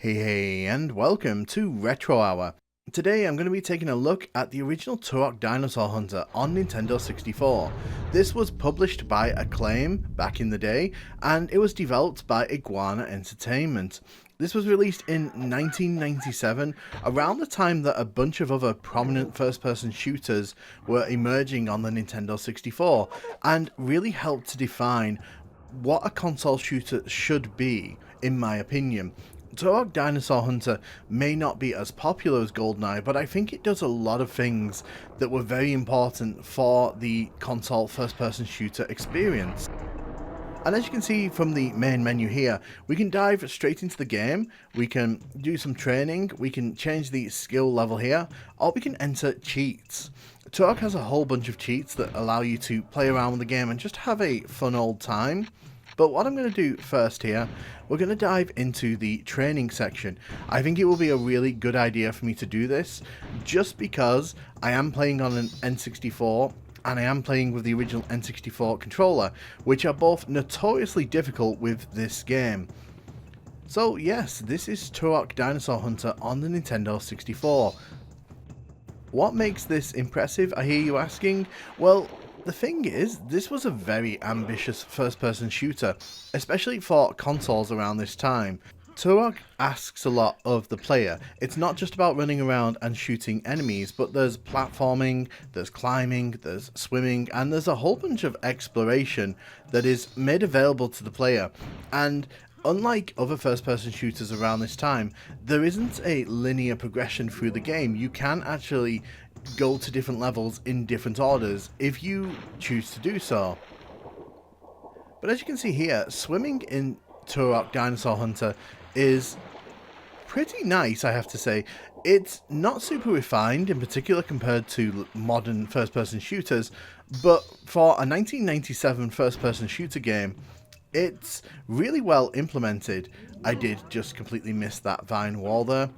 Hey, and welcome to Retro Hour. Today I'm going to be taking a look at the original Turok Dinosaur Hunter on Nintendo 64. This was published by Acclaim back in the day, and it was developed by Iguana Entertainment. This was released in 1997, around the time that a bunch of other prominent first-person shooters were emerging on the Nintendo 64, and really helped to define what a console shooter should be, in my opinion. Turok Dinosaur Hunter may not be as popular as GoldenEye, but I think it does a lot of things that were very important for the console first-person shooter experience. And as you can see from the main menu here, we can dive straight into the game, we can do some training, we can change the skill level here, or we can enter cheats. Turok has a whole bunch of cheats that allow you to play around with the game and just have a fun old time. But what I'm going to do first here, we're going to dive into the training section. I think it will be a really good idea for me to do this, just because I am playing on an N64 and I am playing with the original N64 controller, which are both notoriously difficult with this game. So yes, this is Turok Dinosaur Hunter on the Nintendo 64. What makes this impressive, I hear you asking? Well, the thing is, this was a very ambitious first-person shooter, especially for consoles around this time. Turok asks a lot of the player. It's not just about running around and shooting enemies, but there's platforming, there's climbing, there's swimming, and there's a whole bunch of exploration that is made available to the player. And unlike other first-person shooters around this time, there isn't a linear progression through the game. You can actually go to different levels in different orders if you choose to do so. But as you can see here, swimming in Turok Dinosaur Hunter is pretty nice, I have to say. It's not super refined, in particular compared to modern first-person shooters, but for a 1997 first-person shooter game, it's really well implemented. I did just completely miss that vine wall there.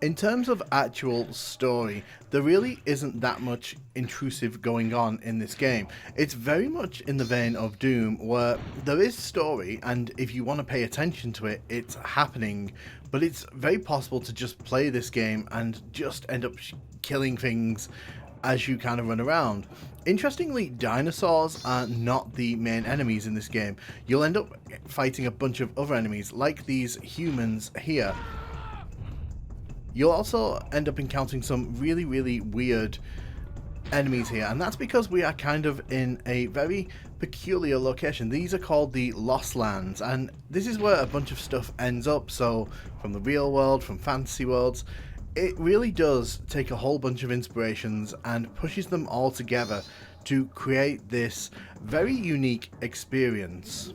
In terms of actual story, there really isn't that much intrusive going on in this game. It's very much in the vein of Doom, where there is story, and if you want to pay attention to it, it's happening, but it's very possible to just play this game and just end up killing things as you kind of run around. Interestingly, dinosaurs are not the main enemies in this game. You'll end up fighting a bunch of other enemies, like these humans here. You'll also end up encountering some really weird enemies here, and that's because we are kind of in a very peculiar location. These are called the Lost Lands, and this is where a bunch of stuff ends up, so from the real world, from fantasy worlds. It really does take a whole bunch of inspirations and pushes them all together to create this very unique experience.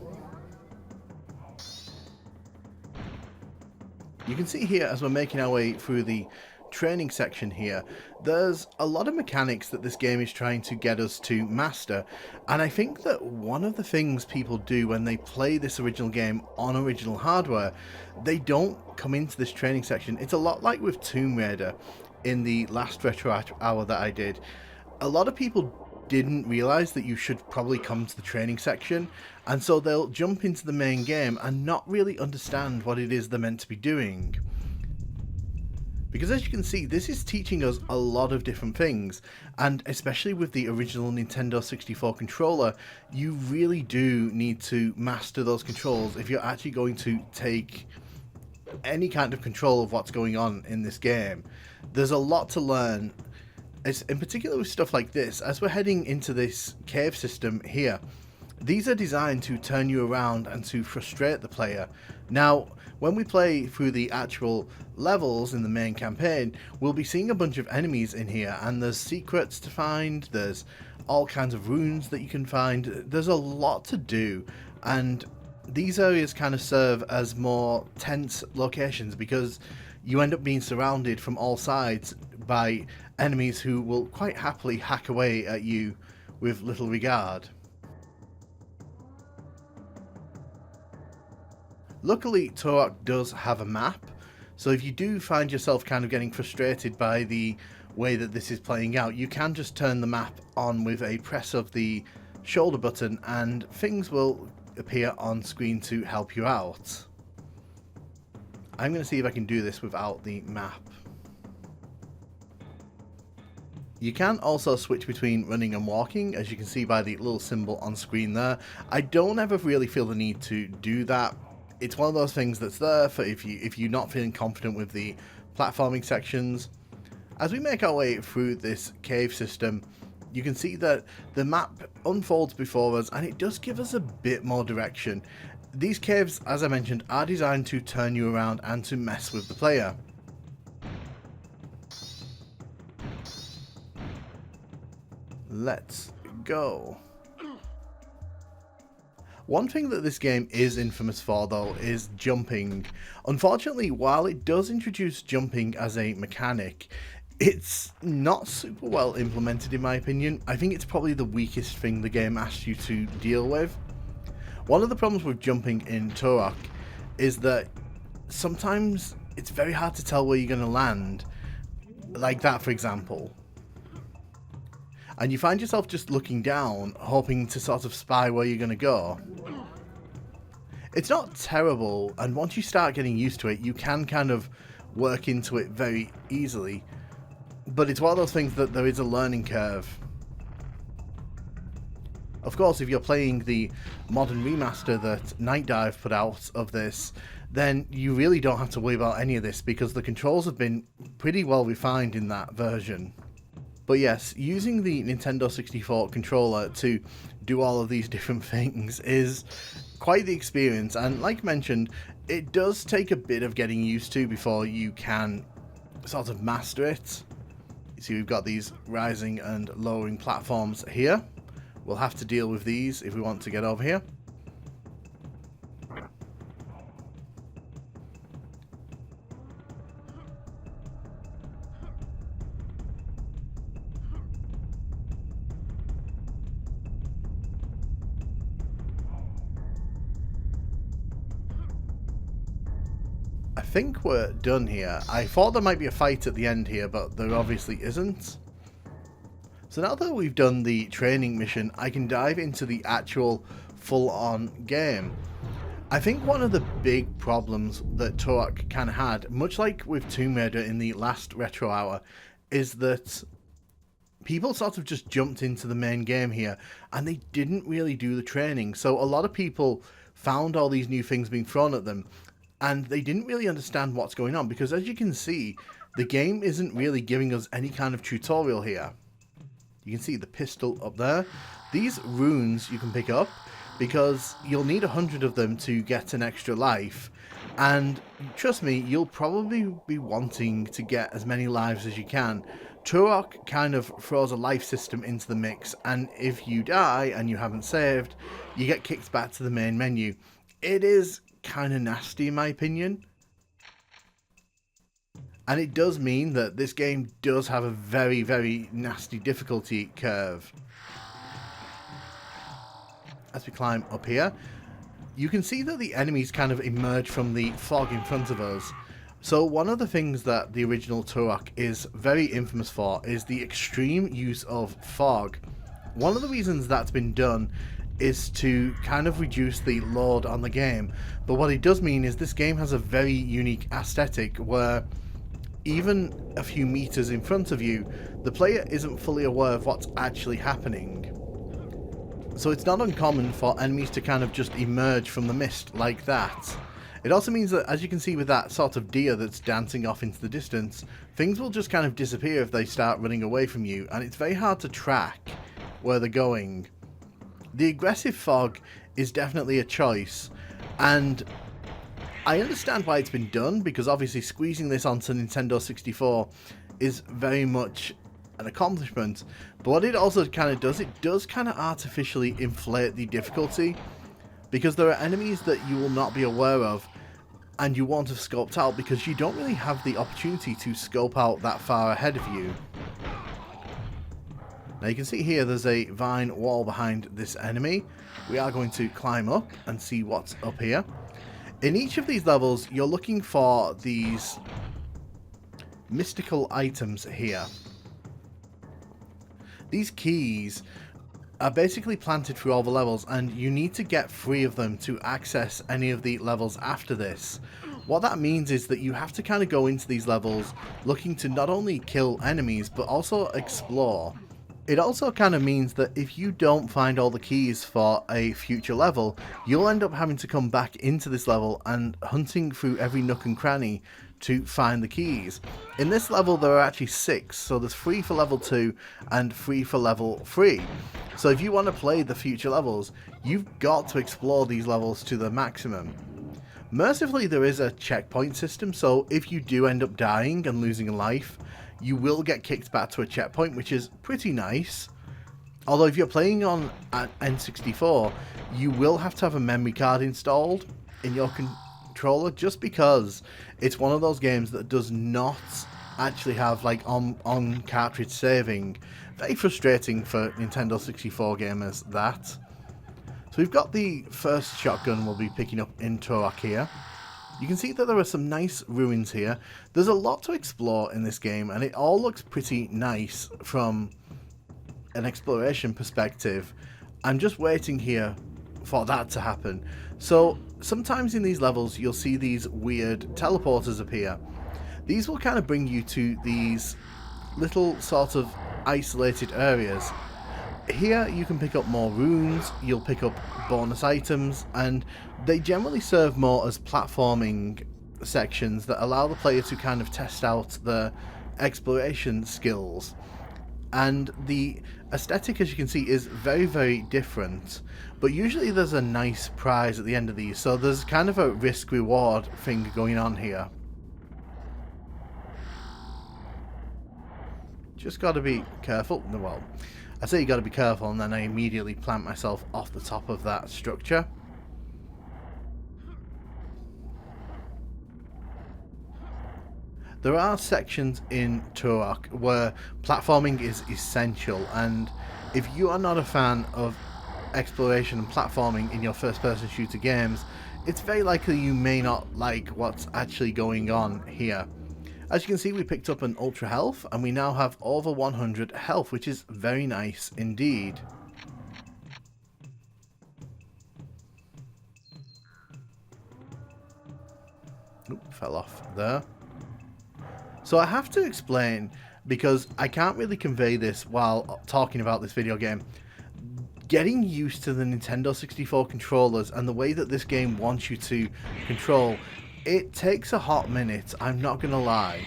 You can see here, as we're making our way through the training section here, there's a lot of mechanics that this game is trying to get us to master, and I think that one of the things people do when they play this original game on original hardware, they don't come into this training section. It's a lot like with Tomb Raider in the last Retro Hour that I did. A lot of people didn't realize that you should probably come to the training section, and so they'll jump into the main game and not really understand what it is they're meant to be doing. Because as you can see, this is teaching us a lot of different things, and especially with the original Nintendo 64 controller, you really do need to master those controls if you're actually going to take any kind of control of what's going on in this game. There's a lot to learn, in particular with stuff like this. As we're heading into this cave system here, these are designed to turn you around and to frustrate the player. Now, when we play through the actual levels in the main campaign, we'll be seeing a bunch of enemies in here, and there's secrets to find, there's all kinds of runes that you can find, there's a lot to do, and these areas kind of serve as more tense locations because you end up being surrounded from all sides by enemies who will quite happily hack away at you with little regard. Luckily, Turok does have a map, so if you do find yourself kind of getting frustrated by the way that this is playing out, you can just turn the map on with a press of the shoulder button and things will appear on screen to help you out. I'm going to see if I can do this without the map. You can also switch between running and walking, as you can see by the little symbol on screen there. I don't ever really feel the need to do that. It's one of those things that's there for if you're not feeling confident with the platforming sections. As we make our way through this cave system, you can see that the map unfolds before us, and it does give us a bit more direction. These caves, as I mentioned, are designed to turn you around and to mess with the player. Let's go. One thing that this game is infamous for, though, is jumping. Unfortunately, while it does introduce jumping as a mechanic, it's not super well implemented in my opinion. I think it's probably the weakest thing the game asks you to deal with. One of the problems with jumping in Turok is that sometimes it's very hard to tell where you're going to land. Like that, for example. And you find yourself just looking down, hoping to sort of spy where you're going to go. It's not terrible, and once you start getting used to it, you can kind of work into it very easily. But it's one of those things that there is a learning curve. Of course, if you're playing the modern remaster that Night Dive put out of this, then you really don't have to worry about any of this, because the controls have been pretty well refined in that version. But yes, using the Nintendo 64 controller to do all of these different things is quite the experience, and like mentioned, it does take a bit of getting used to before you can sort of master it. You see, we've got these rising and lowering platforms here. We'll have to deal with these if we want to get over here. I think we're done here. I thought there might be a fight at the end here, but there obviously isn't. So now that we've done the training mission, I can dive into the actual full-on game. I think one of the big problems that Turok kind of had, much like with Tomb Raider in the last Retro Hour, is that people sort of just jumped into the main game here and they didn't really do the training. So a lot of people found all these new things being thrown at them and they didn't really understand what's going on, because as you can see, the game isn't really giving us any kind of tutorial here. You can see the pistol up there. These runes you can pick up because you'll need 100 of them to get an extra life. And trust me, you'll probably be wanting to get as many lives as you can. Turok kind of throws a life system into the mix, and if you die and you haven't saved, you get kicked back to the main menu. It is kind of nasty in my opinion. And it does mean that this game does have a very, very nasty difficulty curve. As we climb up here, you can see that the enemies kind of emerge from the fog in front of us. So one of the things that the original Turok is very infamous for is the extreme use of fog. One of the reasons that's been done is to kind of reduce the load on the game. But what it does mean is this game has a very unique aesthetic where even a few meters in front of you, the player isn't fully aware of what's actually happening. So it's not uncommon for enemies to kind of just emerge from the mist like that. It also means that, as you can see with that sort of deer that's dancing off into the distance, things will just kind of disappear if they start running away from you, and it's very hard to track where they're going. The aggressive fog is definitely a choice, and I understand why it's been done, because obviously squeezing this onto Nintendo 64 is very much an accomplishment, but what it also kind of does, it does kind of artificially inflate the difficulty, because there are enemies that you will not be aware of and you won't have scoped out because you don't really have the opportunity to scope out that far ahead of you. Now you can see here there's a vine wall behind this enemy. We are going to climb up and see what's up here. In each of these levels, you're looking for these mystical items here. These keys are basically planted through all the levels, and you need to get 3 of them to access any of the levels after this. What that means is that you have to kind of go into these levels looking to not only kill enemies, but also explore. It also kind of means that if you don't find all the keys for a future level, you'll end up having to come back into this level and hunting through every nook and cranny to find the keys. In this level there are actually 6, so there's 3 for level 2 and 3 for level 3. So if you want to play the future levels, you've got to explore these levels to the maximum. Mercifully, there is a checkpoint system, so if you do end up dying and losing a life, you will get kicked back to a checkpoint, which is pretty nice. Although if you're playing on an N64, you will have to have a memory card installed in your controller, just because it's one of those games that does not actually have like on cartridge saving. Very frustrating for Nintendo 64 gamers, that. So we've got the first shotgun we'll be picking up in Turok here. You can see that there are some nice ruins here. There's a lot to explore in this game, and it all looks pretty nice from an exploration perspective. I'm just waiting here for that to happen. So sometimes in these levels you'll see these weird teleporters appear. These will kind of bring you to these little sort of isolated areas. Here you can pick up more runes, you'll pick up bonus items, and they generally serve more as platforming sections that allow the player to kind of test out their exploration skills. And the aesthetic, as you can see, is very, very different, but usually there's a nice prize at the end of these, so there's kind of a risk-reward thing going on here. Just gotta be careful. Well, I say you gotta be careful, and then I immediately plant myself off the top of that structure. There are sections in Turok where platforming is essential, and if you are not a fan of exploration and platforming in your first-person shooter games, it's very likely you may not like what's actually going on here. As you can see, we picked up an ultra health, and we now have over 100 health, which is very nice indeed. Oop, fell off there. So I have to explain, because I can't really convey this while talking about this video game. Getting used to the Nintendo 64 controllers and the way that this game wants you to control, it takes a hot minute, I'm not gonna lie.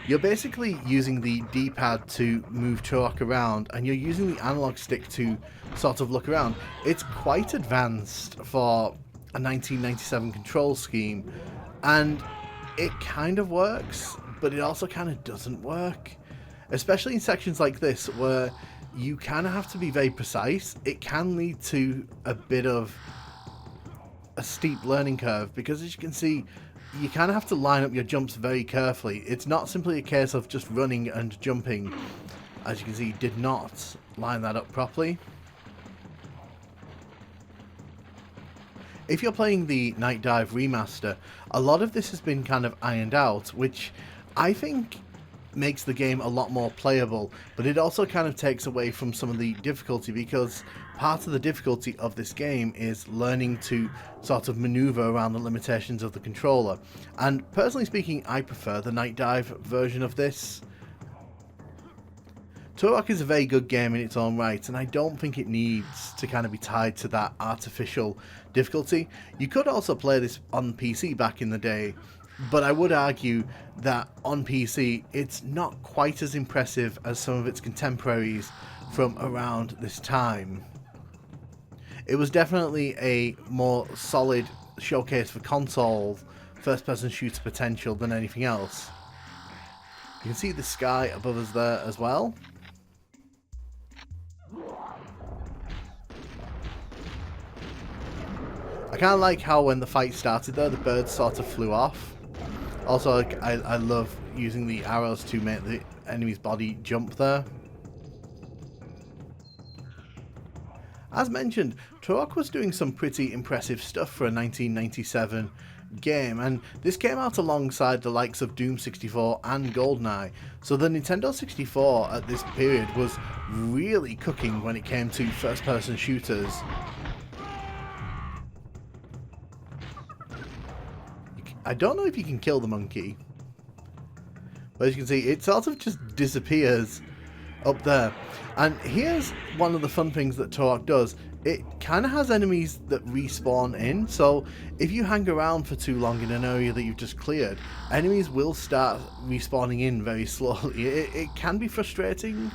You're basically using the D-pad to move Turok around, and you're using the analog stick to sort of look around. It's quite advanced for a 1997 control scheme, and it kind of works, but it also kind of doesn't work. Especially in sections like this, where you kind of have to be very precise. It can lead to a bit of a steep learning curve, because as you can see, you kind of have to line up your jumps very carefully. It's not simply a case of just running and jumping. As you can see, did not line that up properly. If you're playing the Night Dive remaster, a lot of this has been kind of ironed out, which I think makes the game a lot more playable, but it also kind of takes away from some of the difficulty, because part of the difficulty of this game is learning to sort of maneuver around the limitations of the controller. And personally speaking, I prefer the Night Dive version of this. Turok is a very good game in its own right, and I don't think it needs to kind of be tied to that artificial difficulty. You could also play this on PC back in the day, but I would argue that on PC it's not quite as impressive as some of its contemporaries from around this time. It was definitely a more solid showcase for console first-person shooter potential than anything else. You can see the sky above us there as well. I kind of like how when the fight started there, the birds sort of flew off. Also, I love using the arrows to make the enemy's body jump there. As mentioned, Turok was doing some pretty impressive stuff for a 1997 game, and this came out alongside the likes of Doom 64 and GoldenEye, so the Nintendo 64 at this period was really cooking when it came to first-person shooters. I don't know if you can kill the monkey. But as you can see, it sort of just disappears up there. And here's one of the fun things that Turok does. It kind of has enemies that respawn in, so if you hang around for too long in an area that you've just cleared, enemies will start respawning in very slowly. It can be frustrating,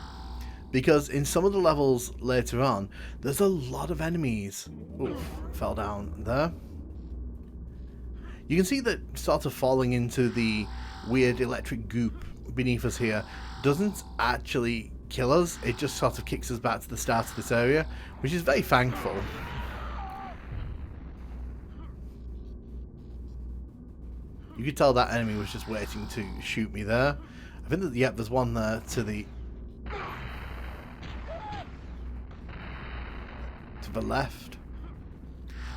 because in some of the levels later on, there's a lot of enemies. Oof, fell down there. You can see that sort of falling into the weird electric goop beneath us here doesn't actually kill us, it just sort of kicks us back to the start of this area, which is very thankful. You could tell that enemy was just waiting to shoot me there. I think that, yep, there's one there to the left.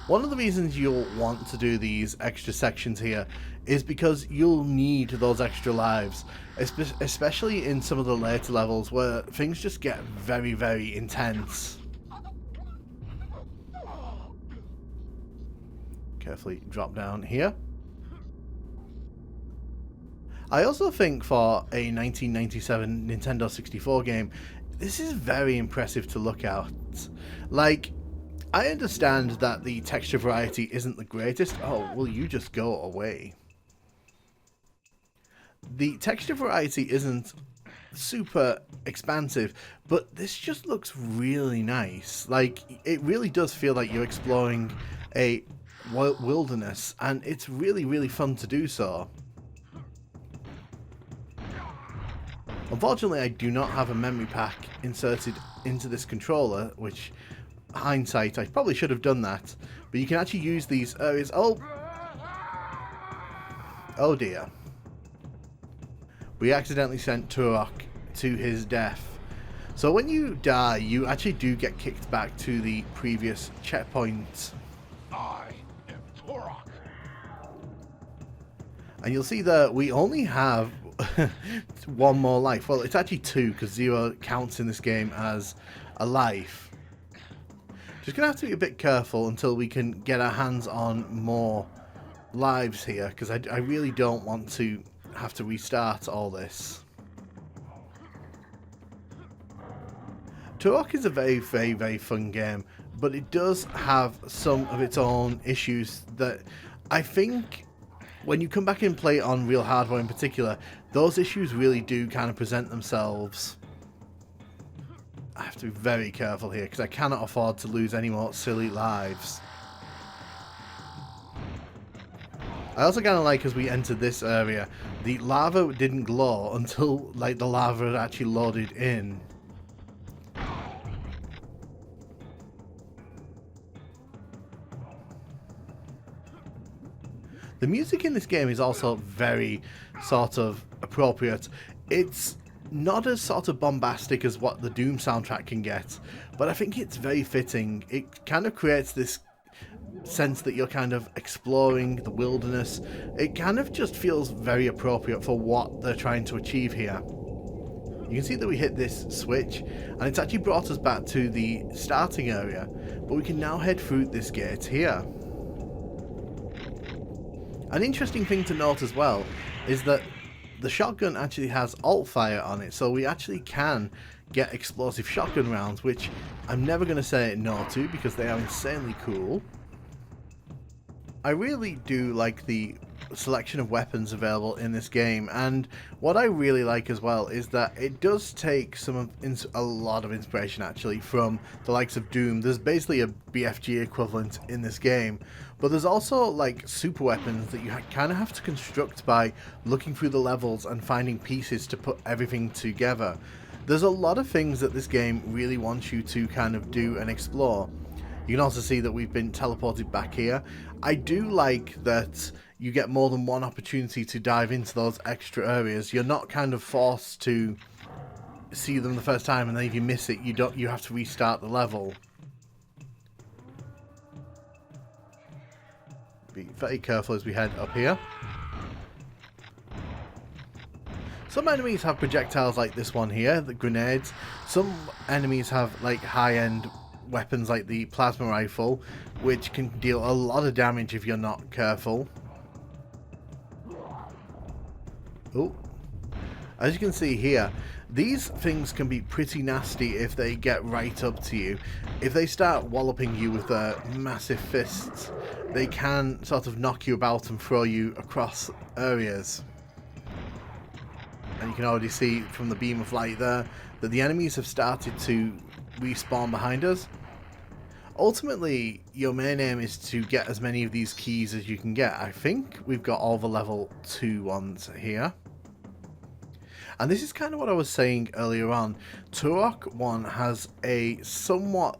One of the reasons you'll want to do these extra sections here is because you'll need those extra lives, especially in some of the later levels where things just get very, very intense. Carefully drop down here. I also think for a 1997 Nintendo 64 game, this is very impressive to look at. Like, I understand that the texture variety isn't the greatest. Oh, will you just go away? The texture variety isn't super expansive, but this just looks really nice. Like, it really does feel like you're exploring a wilderness, and it's really, really fun to do so. Unfortunately, I do not have a memory pack inserted into this controller, which, hindsight, I probably should have done that. But you can actually use these areas. Oh dear. We accidentally sent Turok to his death. So when you die, you actually do get kicked back to the previous checkpoint. I am Turok. And you'll see that we only have one more life. Well, it's actually two, because 0 counts in this game as a life. Just going to have to be a bit careful until we can get our hands on more lives here, because I really don't want to have to restart all this. Turok is a very, very, very fun game, but it does have some of its own issues that I think when you come back and play it on real hardware in particular, those issues really do kind of present themselves. I have to be very careful here because I cannot afford to lose any more silly lives. I also kind of like, as we entered this area, the lava didn't glow until like the lava had actually loaded in. The music in this game is also very sort of appropriate. It's not as sort of bombastic as what the Doom soundtrack can get, but I think it's very fitting. It kind of creates this sense that you're kind of exploring the wilderness. It kind of just feels very appropriate for what they're trying to achieve here. You can see that we hit this switch, and it's actually brought us back to the starting area, but we can now head through this gate here. An interesting thing to note as well is that the shotgun actually has alt fire on it, so we actually can get explosive shotgun rounds, which I'm never going to say no to because they are insanely cool. I really do like the selection of weapons available in this game, and what I really like as well is that it does take a lot of inspiration actually from the likes of Doom. There's basically a BFG equivalent in this game, but there's also like super weapons that you kind of have to construct by looking through the levels and finding pieces to put everything together. There's a lot of things that this game really wants you to kind of do and explore. You can also see that we've been teleported back here. I do like that you get more than one opportunity to dive into those extra areas. You're not kind of forced to see them the first time, and then if you miss it, you have to restart the level. Be very careful as we head up here. Some enemies have projectiles like this one here, the grenades. Some enemies have like high-end weapons like the plasma rifle, which can deal a lot of damage if you're not careful. Oh, as you can see here, these things can be pretty nasty if they get right up to you. If they start walloping you with their massive fists, they can sort of knock you about and throw you across areas. And you can already see from the beam of light there that the enemies have started to respawn behind us. Ultimately, your main aim is to get as many of these keys as you can get. I think we've got all the level 2 ones here. And this is kind of what I was saying earlier on. Turok 1 has a somewhat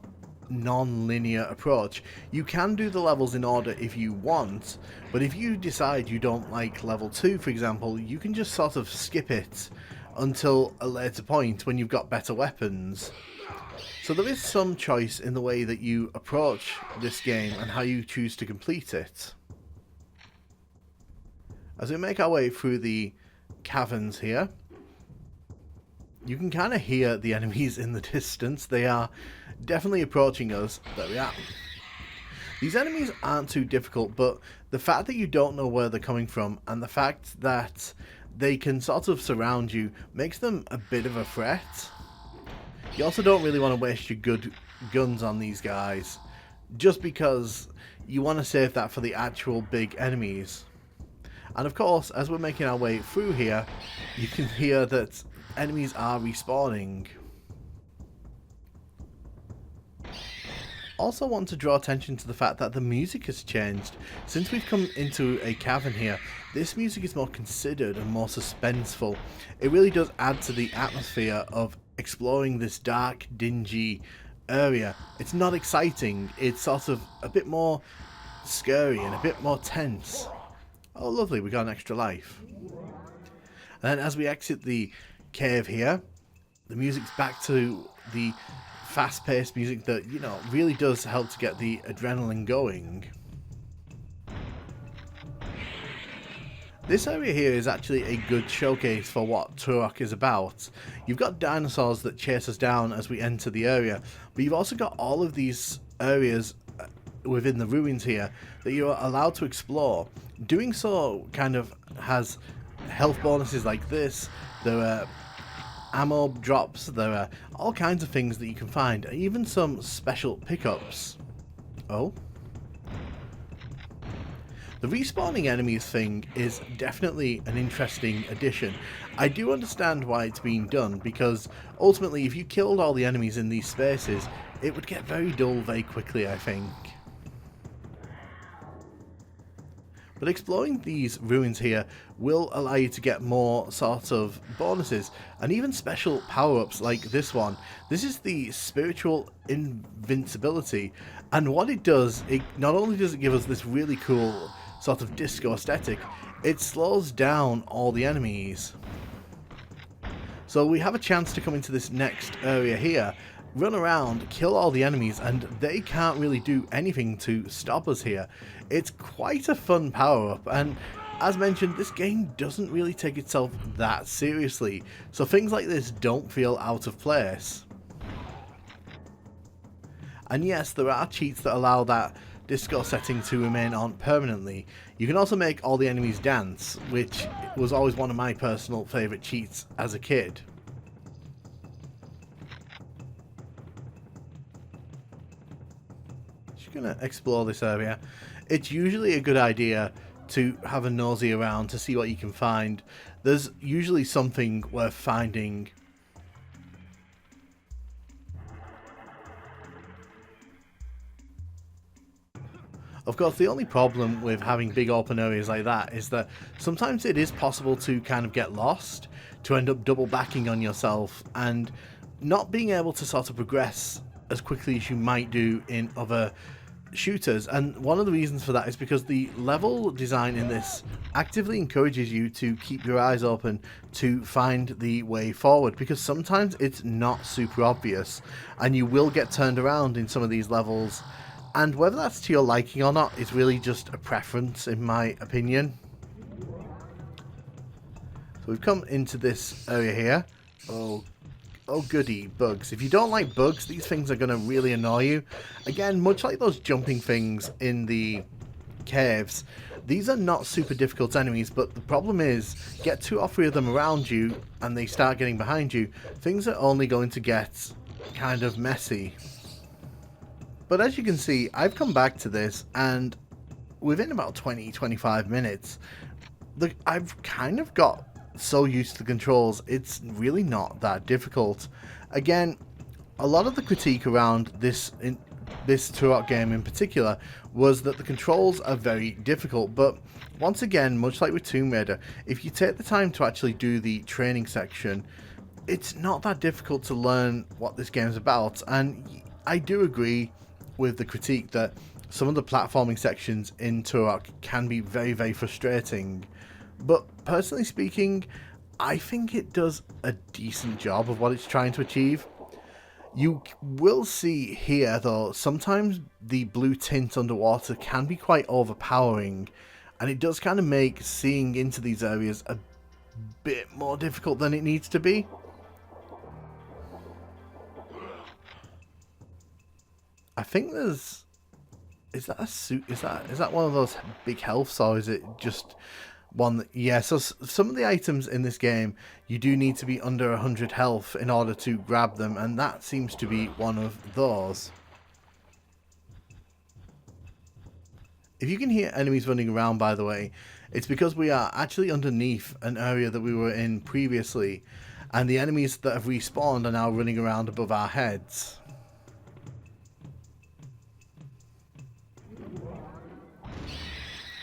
non-linear approach. You can do the levels in order if you want, but if you decide you don't like level 2, for example, you can just sort of skip it until a later point when you've got better weapons. So there is some choice in the way that you approach this game and how you choose to complete it. As we make our way through the caverns here, you can kind of hear the enemies in the distance. They are definitely approaching us. There we are. These enemies aren't too difficult, but the fact that you don't know where they're coming from and the fact that they can sort of surround you makes them a bit of a threat. You also don't really want to waste your good guns on these guys, just because you want to save that for the actual big enemies. And of course, as we're making our way through here, you can hear that enemies are respawning. Also want to draw attention to the fact that the music has changed. Since we've come into a cavern here, this music is more considered and more suspenseful. It really does add to the atmosphere of exploring this dark, dingy area. It's not exciting, it's sort of a bit more scary and a bit more tense. Oh lovely, we got an extra life. And then as we exit the cave here, the music's back to the fast-paced music that, you know, really does help to get the adrenaline going. This area here is actually a good showcase for what Turok is about. You've got dinosaurs that chase us down as we enter the area, but you've also got all of these areas within the ruins here that you are allowed to explore. Doing so kind of has health bonuses like this. There are ammo drops, there are all kinds of things that you can find, even some special pickups. Oh? The respawning enemies thing is definitely an interesting addition. I do understand why it's being done, because ultimately if you killed all the enemies in these spaces, it would get very dull very quickly, I think. But exploring these ruins here will allow you to get more sort of bonuses and even special power-ups like this one. This is the spiritual invincibility, and what it does, it not only does it give us this really cool sort of disco aesthetic, it slows down all the enemies. So we have a chance to come into this next area here, run around, kill all the enemies, and they can't really do anything to stop us here. It's quite a fun power-up, and as mentioned, this game doesn't really take itself that seriously, so things like this don't feel out of place. And yes, there are cheats that allow that disco setting to remain on permanently. You can also make all the enemies dance, which was always one of my personal favourite cheats as a kid. Just gonna explore this area. It's usually a good idea to have a nosy around to see what you can find. There's usually something worth finding. Of course, the only problem with having big open areas like that is that sometimes it is possible to kind of get lost, to end up double backing on yourself and not being able to sort of progress as quickly as you might do in other shooters. And one of the reasons for that is because the level design in this actively encourages you to keep your eyes open to find the way forward, because sometimes it's not super obvious and you will get turned around in some of these levels. And whether that's to your liking or not is really just a preference, in my opinion. So we've come into this area here. Oh goody, bugs. If you don't like bugs, these things are going to really annoy you. Again, much like those jumping things in the caves, These are not super difficult enemies, but the problem is, get 2 or 3 of them around you and they start getting behind you, things are only going to get kind of messy. But as you can see, I've come back to this, and within about 20-25 minutes, I've kind of got so used to the controls, it's really not that difficult. Again, a lot of the critique around this Turok game in particular was that the controls are very difficult, but once again, much like with Tomb Raider, if you take the time to actually do the training section, it's not that difficult to learn what this game's about. And I do agree with the critique that some of the platforming sections in Turok can be very, very frustrating, but personally speaking, I think it does a decent job of what it's trying to achieve. You will see here, though, sometimes the blue tint underwater can be quite overpowering, and it does kind of make seeing into these areas a bit more difficult than it needs to be. I think there's... Is that a suit? Is that one of those big healths, or is it just one that... Yeah, so some of the items in this game, you do need to be under 100 health in order to grab them, and that seems to be one of those. If you can hear enemies running around, by the way, it's because we are actually underneath an area that we were in previously, and the enemies that have respawned are now running around above our heads.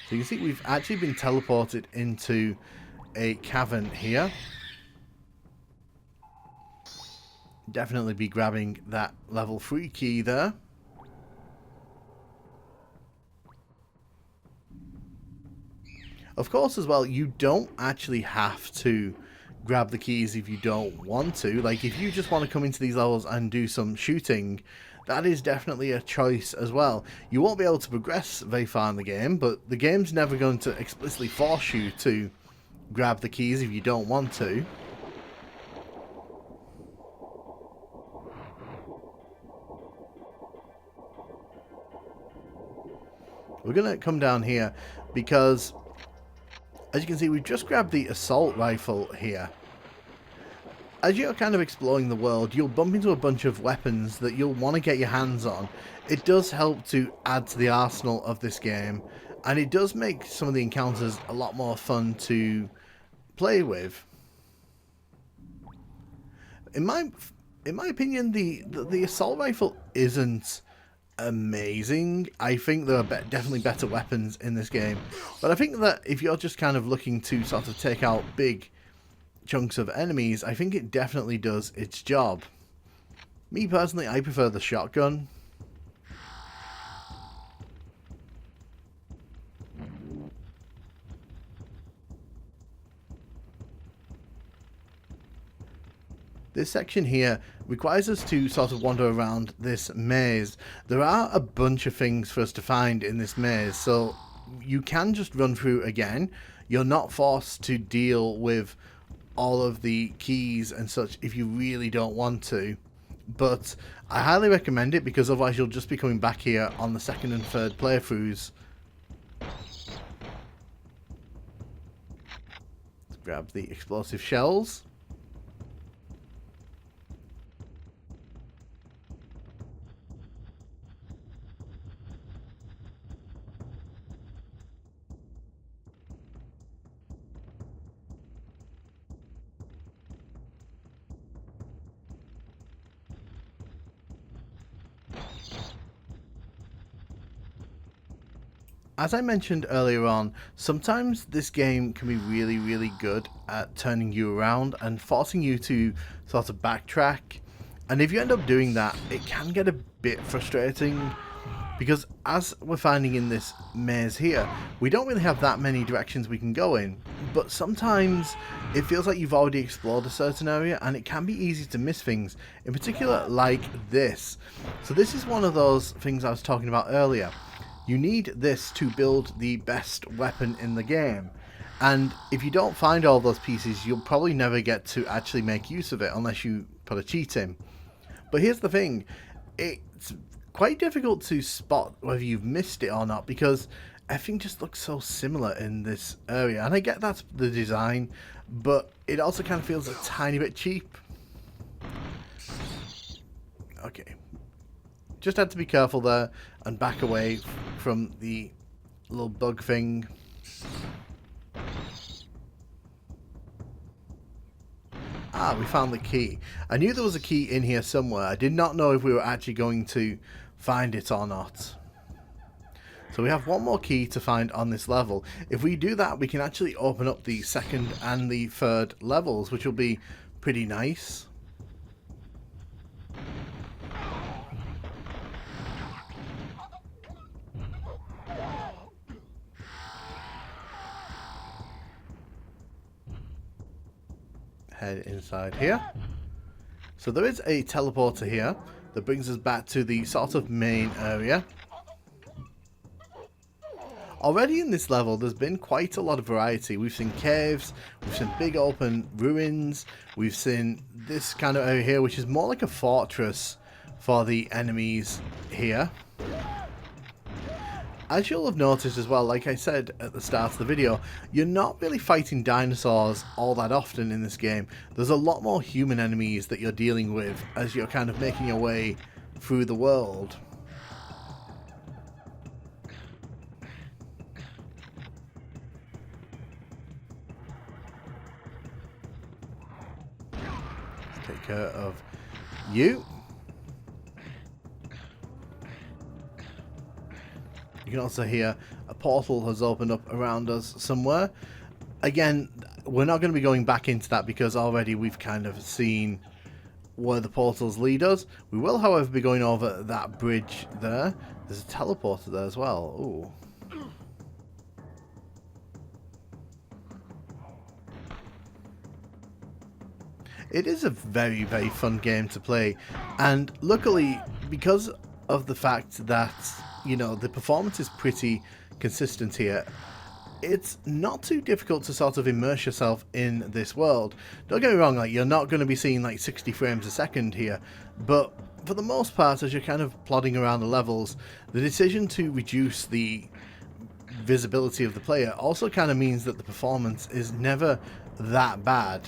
So you can see we've actually been teleported into a cavern here. Definitely be grabbing that level 3 key there. Of course, as well, you don't actually have to grab the keys if you don't want to. Like, if you just want to come into these levels and do some shooting, that is definitely a choice as well. You won't be able to progress very far in the game, but the game's never going to explicitly force you to grab the keys if you don't want to. We're going to come down here because, as you can see, we've just grabbed the assault rifle here. As you're kind of exploring the world, you'll bump into a bunch of weapons that you'll want to get your hands on. It does help to add to the arsenal of this game, and it does make some of the encounters a lot more fun to play with. In my opinion, the assault rifle isn't amazing. I think there are definitely better weapons in this game, but I think that if you're just kind of looking to sort of take out big chunks of enemies, I think it definitely does its job. Me personally, I prefer the shotgun. This section here requires us to sort of wander around this maze. There are a bunch of things for us to find in this maze, so you can just run through again. You're not forced to deal with all of the keys and such if you really don't want to, but I highly recommend it because otherwise you'll just be coming back here on the second and third playthroughs. Let's grab the explosive shells. As I mentioned earlier on, sometimes this game can be really, really good at turning you around and forcing you to sort of backtrack. And if you end up doing that, it can get a bit frustrating because, as we're finding in this maze here, we don't really have that many directions we can go in. But sometimes it feels like you've already explored a certain area and it can be easy to miss things, in particular like this. So this is one of those things I was talking about earlier. You need this to build the best weapon in the game, and if you don't find all those pieces, you'll probably never get to actually make use of it unless you put a cheat in. But here's the thing, it's quite difficult to spot whether you've missed it or not, because everything just looks so similar in this area. And I get that's the design, but it also kind of feels a tiny bit cheap. Okay. Just had to be careful there and back away from the little bug thing. Ah, we found the key. I knew there was a key in here somewhere. I did not know if we were actually going to find it or not. So we have one more key to find on this level. If we do that, we can actually open up the second and the third levels, which will be pretty nice. Head inside here. So there is a teleporter here that brings us back to the sort of main area. Already in this level, there's been quite a lot of variety. We've seen caves, we've seen big open ruins, we've seen this kind of area here, which is more like a fortress for the enemies here. As you'll have noticed as well, like I said at the start of the video, you're not really fighting dinosaurs all that often in this game. There's a lot more human enemies that you're dealing with as you're kind of making your way through the world. Let's take care of you. You can also hear a portal has opened up around us somewhere. Again, we're not going to be going back into that because already we've kind of seen where the portals lead us. We will, however, be going over that bridge there. There's a teleporter there as well. Ooh. It is a very, very fun game to play. And luckily, because of the fact that, you know, the performance is pretty consistent here, it's not too difficult to sort of immerse yourself in this world. Don't get me wrong, like, you're not going to be seeing like 60 frames a second here, but for the most part, as you're kind of plodding around the levels, the decision to reduce the visibility of the player also kind of means that the performance is never that bad.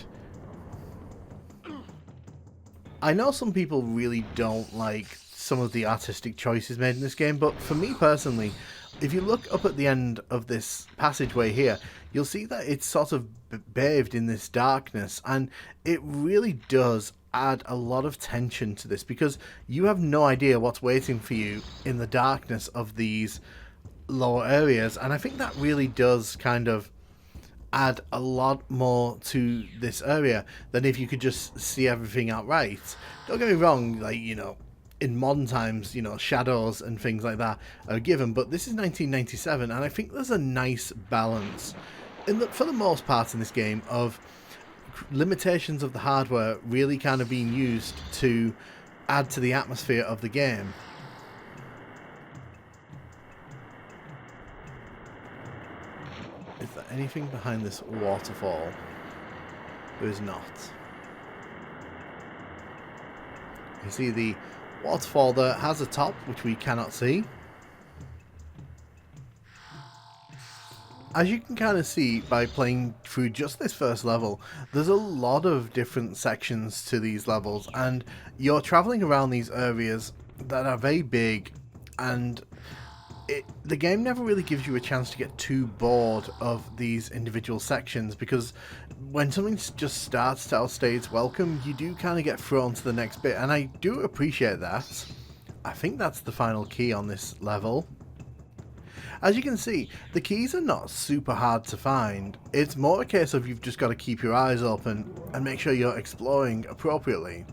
I know some people really don't like some of the artistic choices made in this game, but for me personally, if you look up at the end of this passageway here, you'll see that it's sort of bathed in this darkness, and it really does add a lot of tension to this because you have no idea what's waiting for you in the darkness of these lower areas, and I think that really does kind of add a lot more to this area than if you could just see everything outright. Don't get me wrong, like, you know, in modern times, you know, shadows and things like that are given, but this is 1997, and I think there's a nice balance, for the most part in this game, of limitations of the hardware really kind of being used to add to the atmosphere of the game. Is there anything behind this waterfall? There is not. You see the waterfall there has a top, which we cannot see. As you can kind of see by playing through just this first level, there's a lot of different sections to these levels, and you're traveling around these areas that are very big, and the game never really gives you a chance to get too bored of these individual sections, because when something just starts to outstay its welcome, you do kind of get thrown to the next bit, and I do appreciate that. I think that's the final key on this level. As you can see, the keys are not super hard to find. It's more a case of you've just got to keep your eyes open and make sure you're exploring appropriately.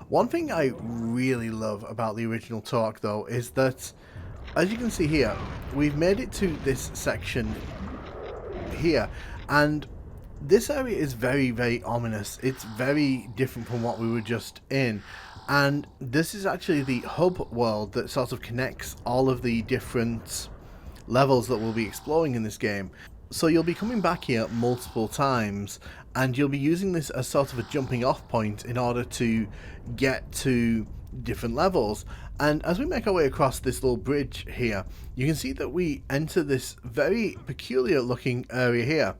One thing I really love about the original Turok, though, is that, as you can see here, we've made it to this section here, and this area is very, very ominous. It's very different from what we were just in, and this is actually the hub world that sort of connects all of the different levels that we'll be exploring in this game. So you'll be coming back here multiple times, and you'll be using this as sort of a jumping off point in order to get to different levels. And as we make our way across this little bridge here, you can see that we enter this very peculiar looking area here.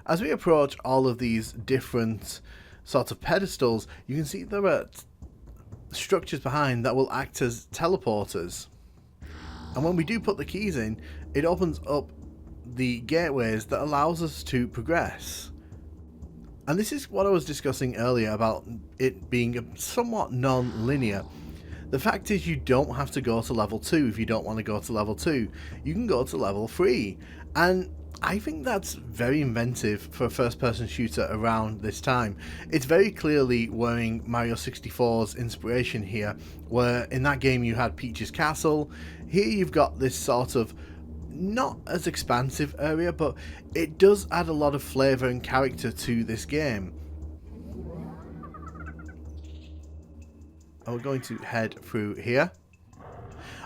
As we approach all of these different sorts of pedestals, you can see there are structures behind that will act as teleporters. And when we do put the keys in, it opens up the gateways that allows us to progress. And this is what I was discussing earlier about it being somewhat non-linear. The fact is, you don't have to go to level 2 if you don't want to go to level 2. You can go to level 3. And I think that's very inventive for a first-person shooter around this time. It's very clearly wearing Mario 64's inspiration here, where in that game you had Peach's Castle. Here you've got this sort of not as expansive area, but it does add a lot of flavour and character to this game. And we're going to head through here.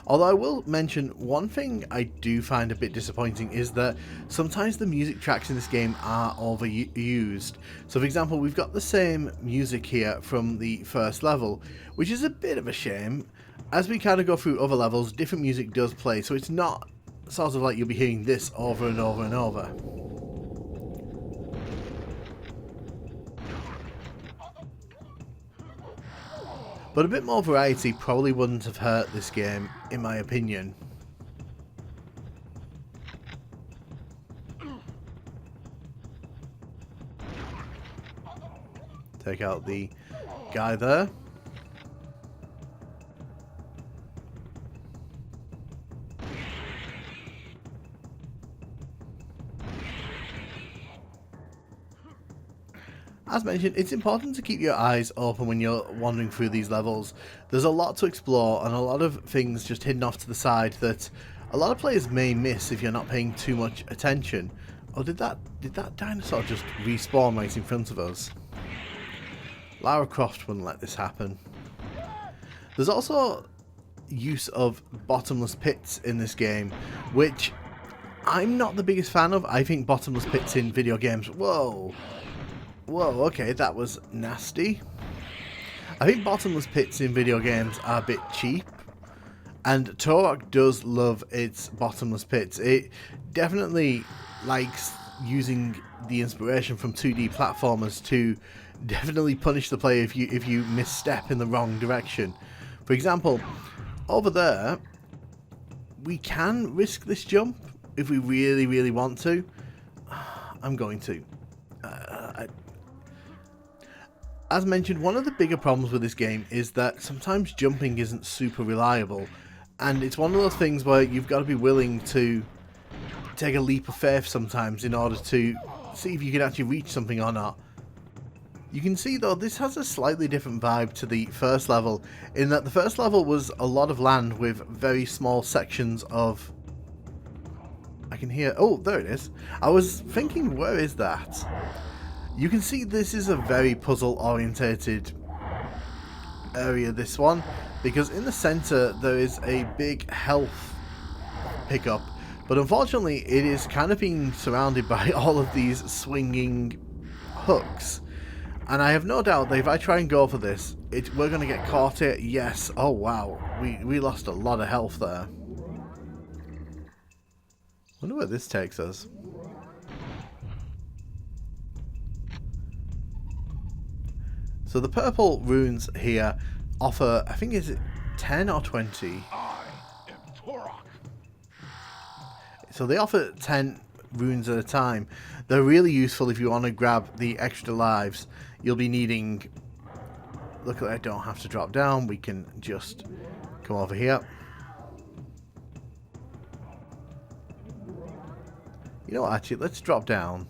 Although I will mention one thing I do find a bit disappointing is that sometimes the music tracks in this game are overused. So for example, we've got the same music here from the first level, which is a bit of a shame. As we kind of go through other levels, different music does play, so it's not sort of like you'll be hearing this over and over and over. But a bit more variety probably wouldn't have hurt this game, in my opinion. Take out the guy there. As mentioned, it's important to keep your eyes open when you're wandering through these levels. There's a lot to explore and a lot of things just hidden off to the side that a lot of players may miss if you're not paying too much attention. Oh, did that dinosaur just respawn right in front of us? Lara Croft wouldn't let this happen. There's also use of bottomless pits in this game, which I'm not the biggest fan of. I think bottomless pits in video games... Whoa, okay, that was nasty. I think bottomless pits in video games are a bit cheap, and Turok does love its bottomless pits. It definitely likes using the inspiration from 2D platformers to definitely punish the player if you misstep in the wrong direction. For example, over there, we can risk this jump if we really want to. I'm going to. As mentioned, one of the bigger problems with this game is that sometimes jumping isn't super reliable, and it's one of those things where you've got to be willing to take a leap of faith sometimes in order to see if you can actually reach something or not. You can see though, this has a slightly different vibe to the first level, in that the first level was a lot of land with very small sections of... I can hear... Oh, there it is. I was thinking, where is that? You can see this is a very puzzle-orientated area, this one, because in the center there is a big health pickup, but unfortunately it is kind of being surrounded by all of these swinging hooks. And I have no doubt that if I try and go for this, we're going to get caught here. Yes. Oh, wow. We lost a lot of health there. Wonder where this takes us. So the purple runes here offer, I think, is it 10 or 20? I am Turok. So they offer 10 runes at a time. They're really useful if you want to grab the extra lives. You'll be needing... Look, I don't have to drop down. We can just come over here. You know what, actually, let's drop down.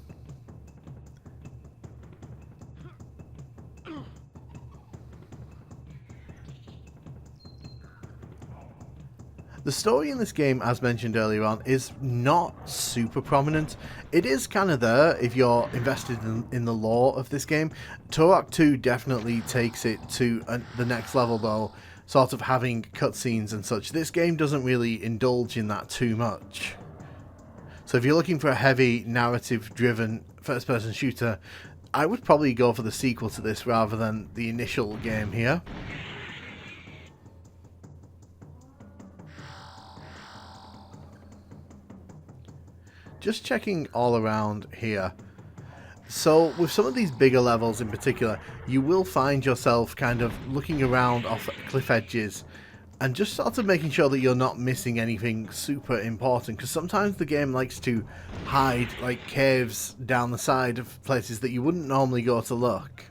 The story in this game, as mentioned earlier on, is not super prominent. It is kind of there if you're invested in the lore of this game. Turok 2 definitely takes it to the next level though, sort of having cutscenes and such. This game doesn't really indulge in that too much. So if you're looking for a heavy narrative-driven first-person shooter, I would probably go for the sequel to this rather than the initial game here. just checking all around here. So with some of these bigger levels in particular, you will find yourself kind of looking around off cliff edges and just sort of making sure that you're not missing anything super important, because sometimes the game likes to hide like caves down the side of places that you wouldn't normally go to look.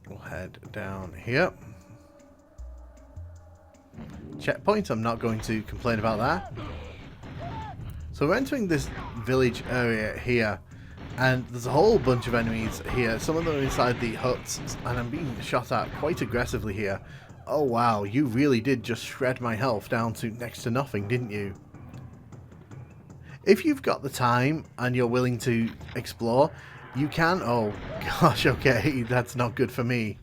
We'll head down here. Checkpoint, I'm not going to complain about that. So we're entering this village area here, and there's a whole bunch of enemies here. Some of them are inside the huts, and I'm being shot at quite aggressively here. Oh wow, you really did just shred my health down to next to nothing, didn't you? If you've got the time and you're willing to explore, you can... Oh gosh, okay, that's not good for me.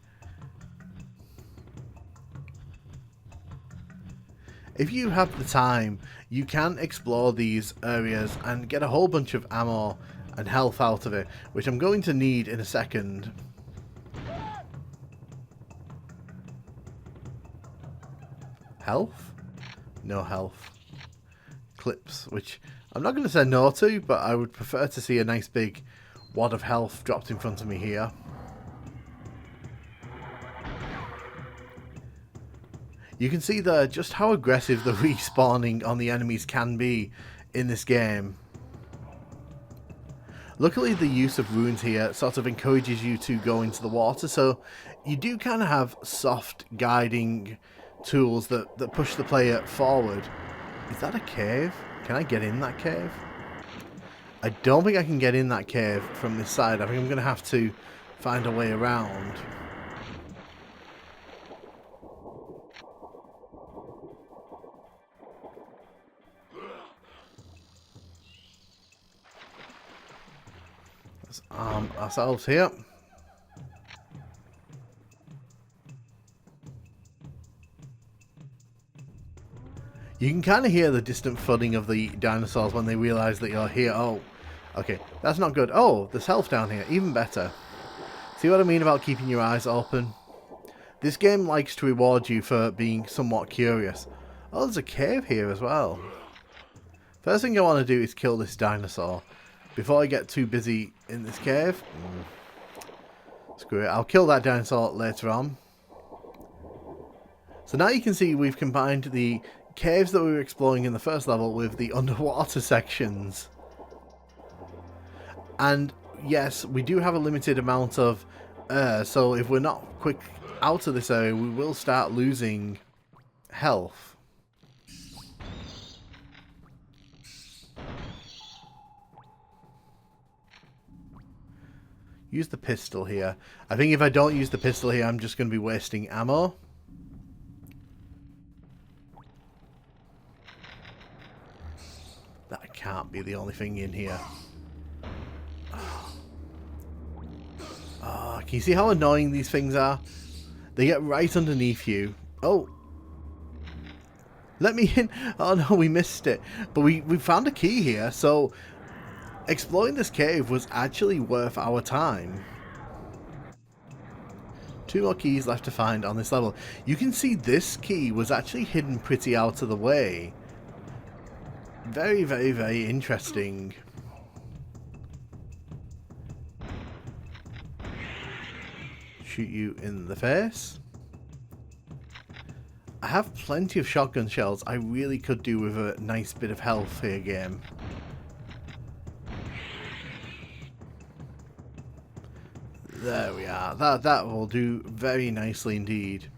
If you have the time, you can explore these areas and get a whole bunch of ammo and health out of it, which I'm going to need in a second. Health? No health. Clips, which I'm not going to say no to, but I would prefer to see a nice big wad of health dropped in front of me here. You can see there just how aggressive the respawning on the enemies can be in this game. Luckily, the use of runes here sort of encourages you to go into the water, so you do kind of have soft guiding tools that push the player forward. Is that a cave? Can I get in that cave? I don't think I can get in that cave from this side. I think I'm going to have to find a way around. Let's arm ourselves here. You can kind of hear the distant thudding of the dinosaurs when they realise that you're here. Oh, okay, that's not good. Oh, there's health down here, even better. See what I mean about keeping your eyes open? This game likes to reward you for being somewhat curious. Oh, there's a cave here as well. First thing I want to do is kill this dinosaur before I get too busy in this cave. Screw it, I'll kill that dinosaur later on. So now you can see we've combined the caves that we were exploring in the first level with the underwater sections. And yes, we do have a limited amount of air, so if we're not quick out of this area, we will start losing health. Use the pistol here. I think if I don't use the pistol here, I'm just going to be wasting ammo. That can't be the only thing in here. Oh, can you see how annoying these things are? They get right underneath you. Oh. Let me in. Oh no, we missed it. But we found a key here, so exploring this cave was actually worth our time. 2 more keys left to find on this level. You can see this key was actually hidden pretty out of the way. Very, very, very interesting. Shoot you in the face. I have plenty of shotgun shells. I really could do with a nice bit of health here, game. There we are. That will do very nicely indeed.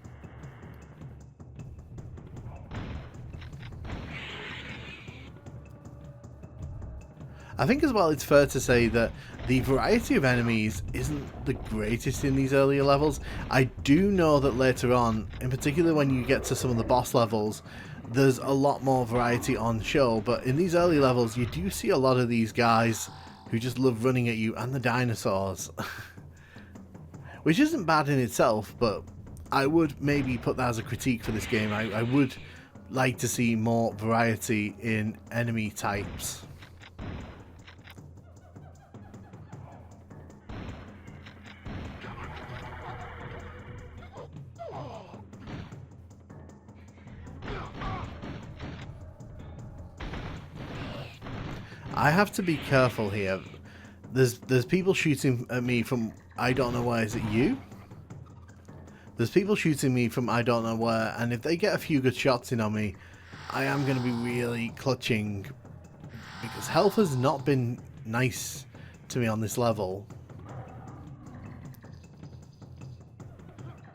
I think as well it's fair to say that the variety of enemies isn't the greatest in these earlier levels. I do know that later on, in particular when you get to some of the boss levels, there's a lot more variety on show, but in these early levels you do see a lot of these guys who just love running at you, and the dinosaurs. Which isn't bad in itself, but I would maybe put that as a critique for this game. I would like to see more variety in enemy types. I have to be careful here. There's people shooting at me from I don't know where. Is it you? There's people shooting me from I don't know where, and if they get a few good shots in on me, I am going to be really clutching, because health has not been nice to me on this level.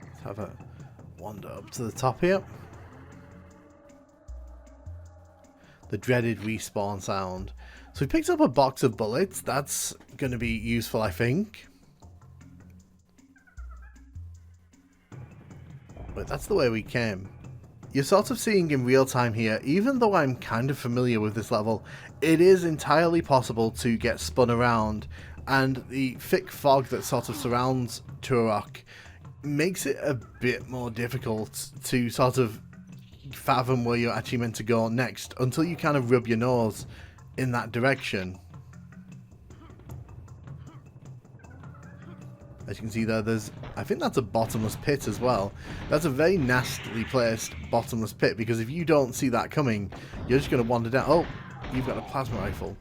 Let's have a wander up to the top here. The dreaded respawn sound. So we picked up a box of bullets. That's going to be useful, I think. But that's the way we came. You're sort of seeing in real time here, even though I'm kind of familiar with this level, it is entirely possible to get spun around, and the thick fog that sort of surrounds Turok makes it a bit more difficult to sort of fathom where you're actually meant to go next until you kind of rub your nose in that direction. As you can see there, I think that's a bottomless pit as well. That's a very nastily placed bottomless pit, because if you don't see that coming, you're just going to wander down. Oh, you've got a plasma rifle.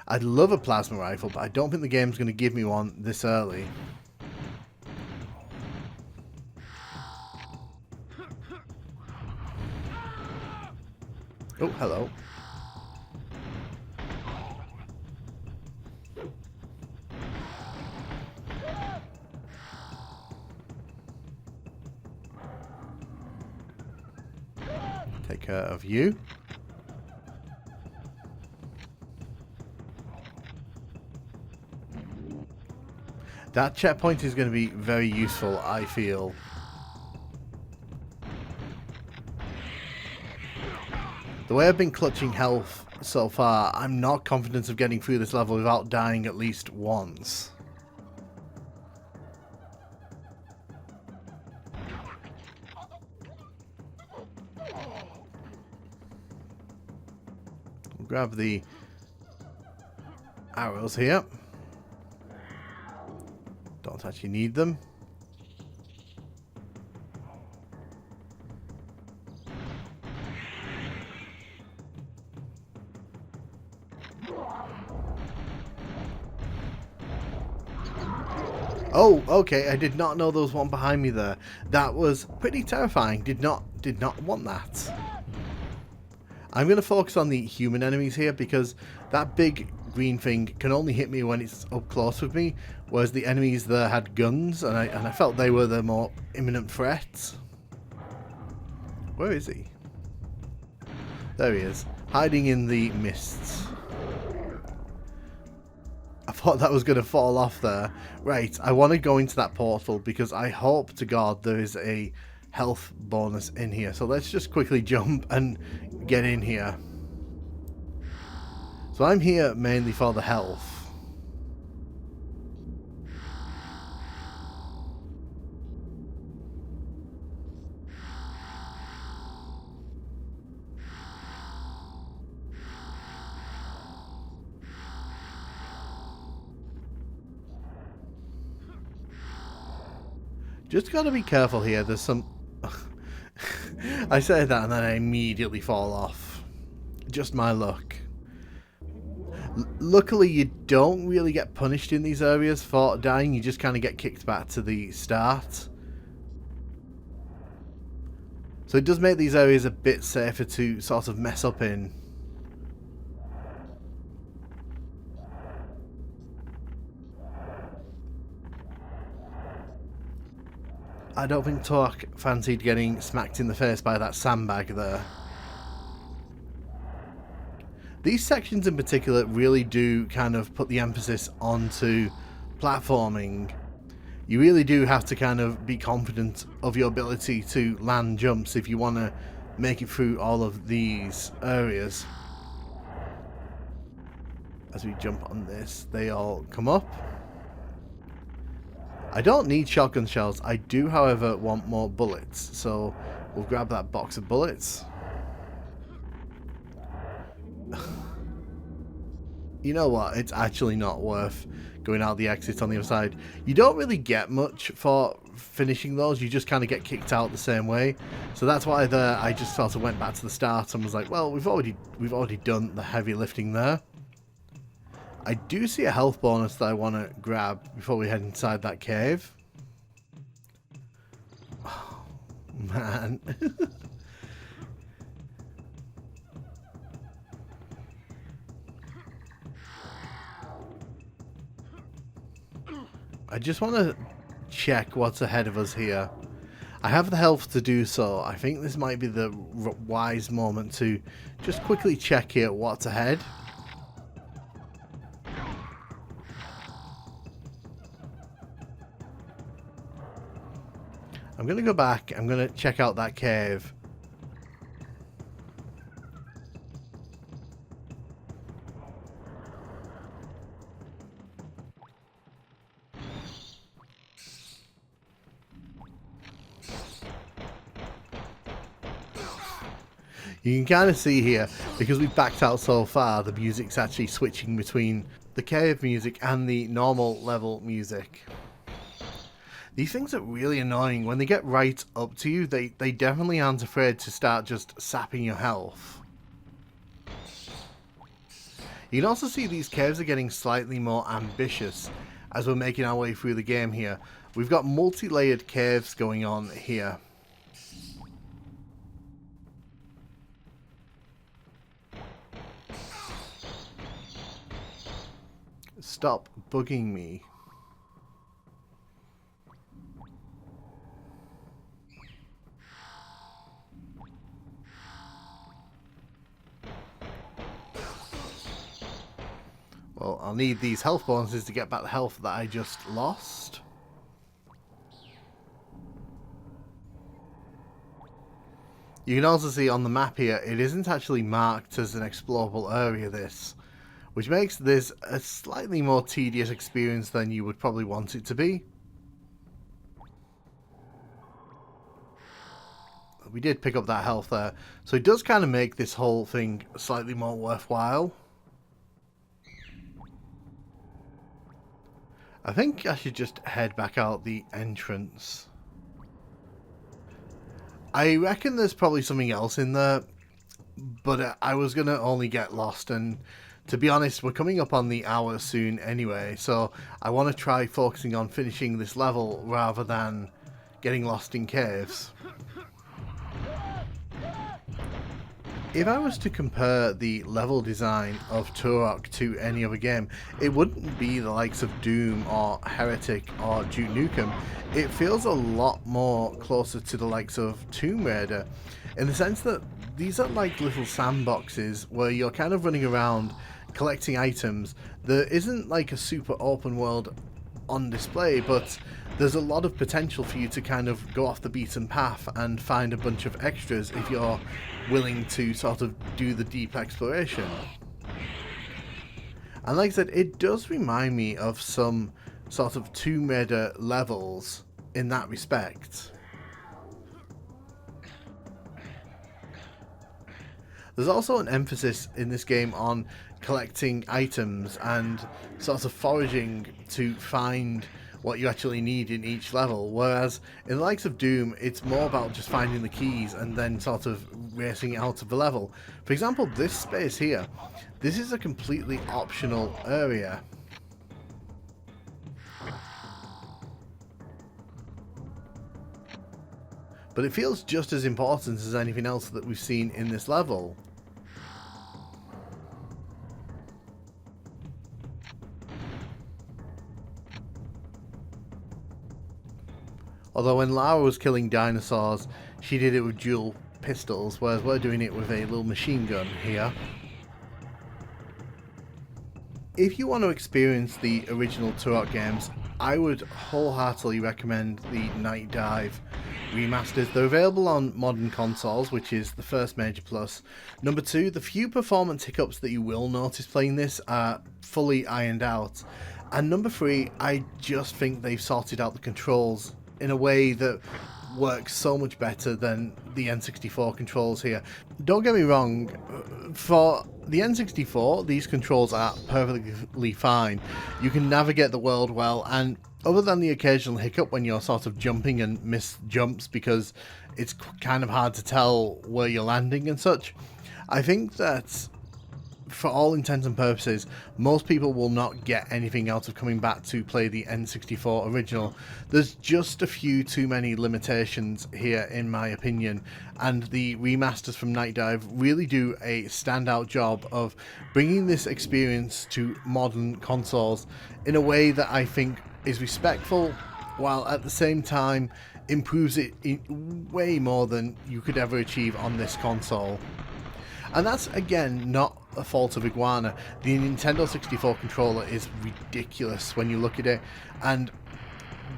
I'd love a plasma rifle, but I don't think the game's going to give me one this early. Oh, hello. Take care of you. That checkpoint is going to be very useful, I feel. The way I've been clutching health so far, I'm not confident of getting through this level without dying at least once. We'll grab the arrows here. Don't actually need them. Oh, okay, I did not know there was one behind me there. That was pretty terrifying. Did not want that. I'm going to focus on the human enemies here, because that big green thing can only hit me when it's up close with me, whereas the enemies there had guns, and I felt they were the more imminent threats. Where is he? There he is, hiding in the mists. I thought that was going to fall off there. Right, I want to go into that portal, because I hope to God there is a health bonus in here. So let's just quickly jump and get in here. So I'm here mainly for the health. Just gotta be careful here. There's some... I say that and then I immediately fall off. Just my luck. Luckily, you don't really get punished in these areas for dying. You just kind of get kicked back to the start. So it does make these areas a bit safer to sort of mess up in. I don't think Turok fancied getting smacked in the face by that sandbag there. These sections in particular really do kind of put the emphasis onto platforming. You really do have to kind of be confident of your ability to land jumps if you want to make it through all of these areas. As we jump on this, they all come up. I don't need shotgun shells. I do, however, want more bullets. So we'll grab that box of bullets. You know what, it's actually not worth going out the exit on the other side. You don't really get much for finishing those, you just kind of get kicked out the same way. So that's why I just sort of went back to the start and was like, well, we've already done the heavy lifting there. I do see a health bonus that I want to grab before we head inside that cave. Oh, man. I just want to check what's ahead of us here. I have the health to do so. I think this might be the wise moment to just quickly check here what's ahead. I'm going to go back. I'm going to check out that cave. You can kind of see here, because we've backed out so far, the music's actually switching between the cave music and the normal level music. These things are really annoying. When they get right up to you, they definitely aren't afraid to start just sapping your health. You can also see these caves are getting slightly more ambitious as we're making our way through the game here. We've got multi-layered caves going on here. Stop bugging me. Well, I'll need these health bonuses to get back the health that I just lost. You can also see on the map here, it isn't actually marked as an explorable area, this, which makes this a slightly more tedious experience than you would probably want it to be. We did pick up that health there, so it does kind of make this whole thing slightly more worthwhile. I think I should just head back out the entrance. I reckon there's probably something else in there, but I was going to only get lost, and to be honest, we're coming up on the hour soon anyway, so I want to try focusing on finishing this level rather than getting lost in caves. If I was to compare the level design of Turok to any other game, it wouldn't be the likes of Doom or Heretic or Duke Nukem. It feels a lot more closer to the likes of Tomb Raider, in the sense that these are like little sandboxes where you're kind of running around collecting items. There isn't like a super open world on display, but there's a lot of potential for you to kind of go off the beaten path and find a bunch of extras if you're willing to sort of do the deep exploration. And like I said, it does remind me of some sort of Tomb Raider levels in that respect. There's also an emphasis in this game on collecting items and sort of foraging to find what you actually need in each level, whereas in the likes of Doom, it's more about just finding the keys and then sort of racing it out of the level. For example, this space here, this is a completely optional area. But it feels just as important as anything else that we've seen in this level. Although when Lara was killing dinosaurs, she did it with dual pistols, whereas we're doing it with a little machine gun here. If you want to experience the original Turok games, I would wholeheartedly recommend the Night Dive remasters. They're available on modern consoles, which is the first major plus. Number two, the few performance hiccups that you will notice playing this are fully ironed out. And number three, I just think they've sorted out the controls in a way that works so much better than the N64 controls here. Don't get me wrong, for the N64, these controls are perfectly fine. You can navigate the world well, and other than the occasional hiccup when you're sort of jumping and miss jumps because it's kind of hard to tell where you're landing and such, I think that for all intents and purposes, most people will not get anything out of coming back to play the N64 original. There's just a few too many limitations here, in my opinion, and the remasters from Night Dive really do a standout job of bringing this experience to modern consoles in a way that I think is respectful, while at the same time improves it way more than you could ever achieve on this console. And that's, again, not a fault of Iguana. The Nintendo 64 controller is ridiculous when you look at it, and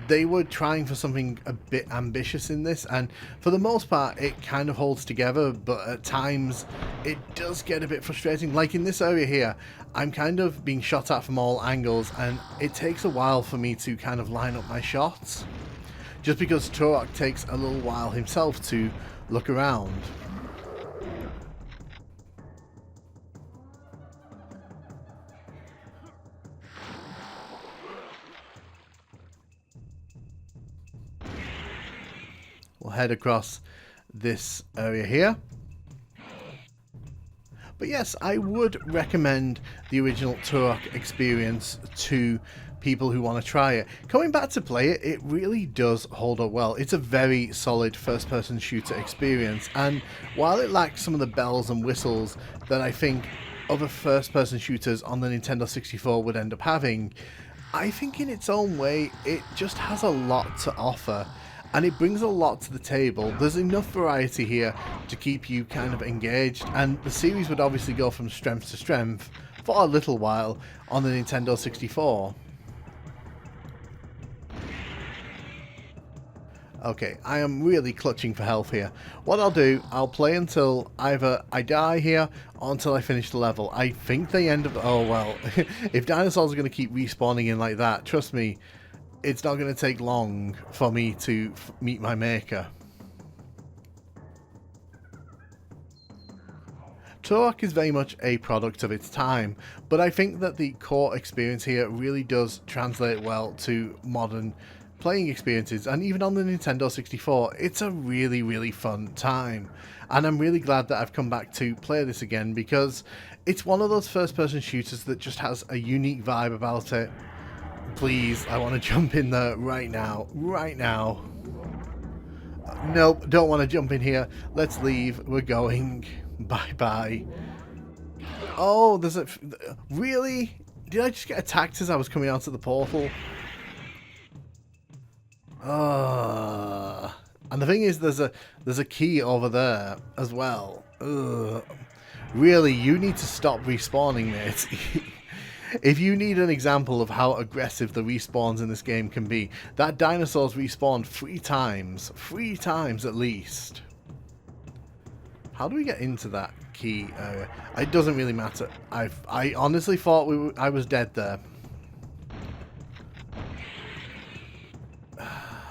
they were trying for something a bit ambitious in this, and for the most part it kind of holds together, but at times it does get a bit frustrating. Like in this area here, I'm kind of being shot at from all angles, and it takes a while for me to kind of line up my shots, just because Turok takes a little while himself to look around. We'll head across this area here. But yes, I would recommend the original Turok experience to people who want to try it. Coming back to play it, it really does hold up well. It's a very solid first-person shooter experience, and while it lacks some of the bells and whistles that I think other first-person shooters on the Nintendo 64 would end up having, I think in its own way, it just has a lot to offer. And it brings a lot to the table. There's enough variety here to keep you kind of engaged, and the series would obviously go from strength to strength for a little while on the Nintendo 64. Okay, I am really clutching for health here. What I'll do, I'll play until either I die here or until I finish the level. I think they end up... Oh well, if dinosaurs are going to keep respawning in like that, trust me, it's not going to take long for me to meet my maker. Turok is very much a product of its time, but I think that the core experience here really does translate well to modern playing experiences, and even on the Nintendo 64, it's a really, really fun time. And I'm really glad that I've come back to play this again, because it's one of those first-person shooters that just has a unique vibe about it. Please, I want to jump in there right now. Right now. Nope, don't want to jump in here. Let's leave. We're going. Bye-bye. Oh, there's a... Really? Did I just get attacked as I was coming out of the portal? And the thing is, there's a key over there as well. Really, you need to stop respawning, mate. If you need an example of how aggressive the respawns in this game can be, that dinosaur's respawned 3 times. 3 times at least. How do we get into that key area? It doesn't really matter. I honestly thought I was dead there.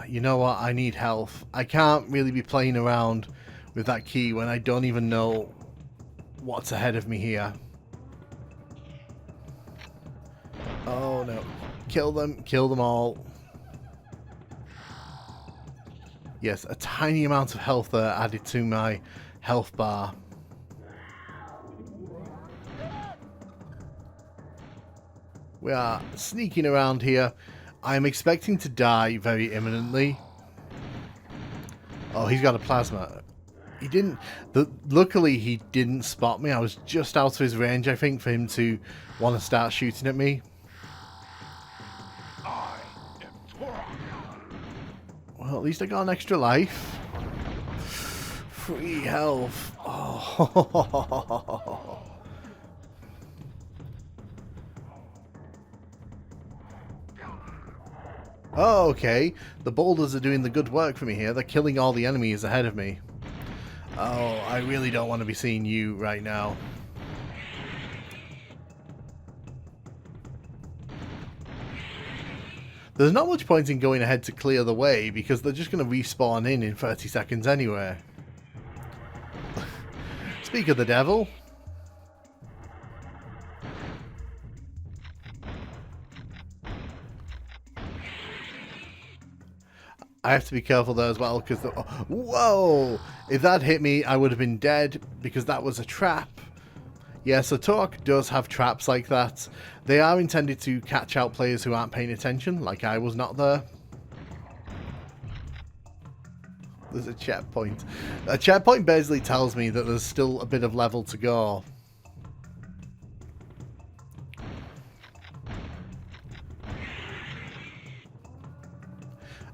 You know what? I need health. I can't really be playing around with that key when I don't even know what's ahead of me here. Oh no. Kill them all. Yes, a tiny amount of health there added to my health bar. We are sneaking around here. I'm expecting to die very imminently. Oh, he's got a plasma. He didn't... Luckily, he didn't spot me. I was just out of his range, I think, for him to want to start shooting at me. Well, at least I got an extra life. Free health. Oh. Oh, okay. The boulders are doing the good work for me here. They're killing all the enemies ahead of me. Oh, I really don't want to be seeing you right now. There's not much point in going ahead to clear the way, because they're just going to respawn in 30 seconds anyway. Speak of the devil. I have to be careful there as well, because... Whoa! If that hit me, I would have been dead, because that was a trap. Yeah, so Turok does have traps like that. They are intended to catch out players who aren't paying attention, like I was not there. There's a checkpoint. A checkpoint basically tells me that there's still a bit of level to go.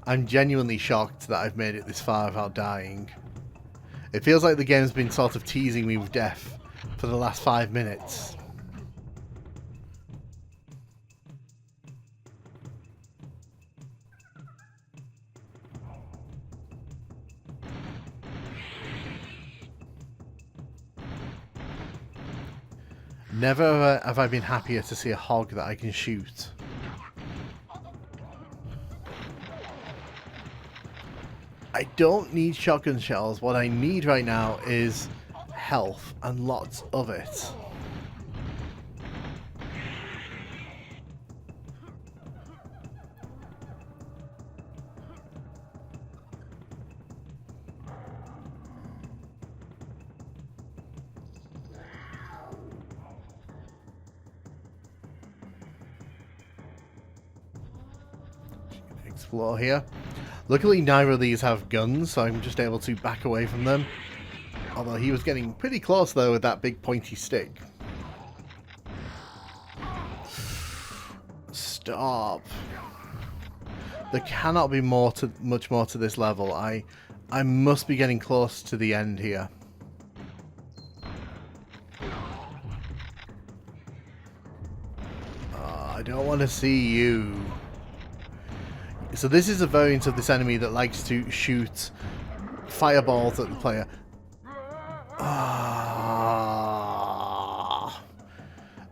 I'm genuinely shocked that I've made it this far without dying. It feels like the game's been sort of teasing me with death for the last 5 minutes. Never have I been happier to see a hog that I can shoot. I don't need shotgun shells. What I need right now is health, and lots of it. Explore here. Luckily, neither of these have guns, so I'm just able to back away from them. Although he was getting pretty close, though, with that big pointy stick. Stop. There cannot be much more to this level. I must be getting close to the end here. I don't want to see you. So this is a variant of this enemy that likes to shoot fireballs at the player.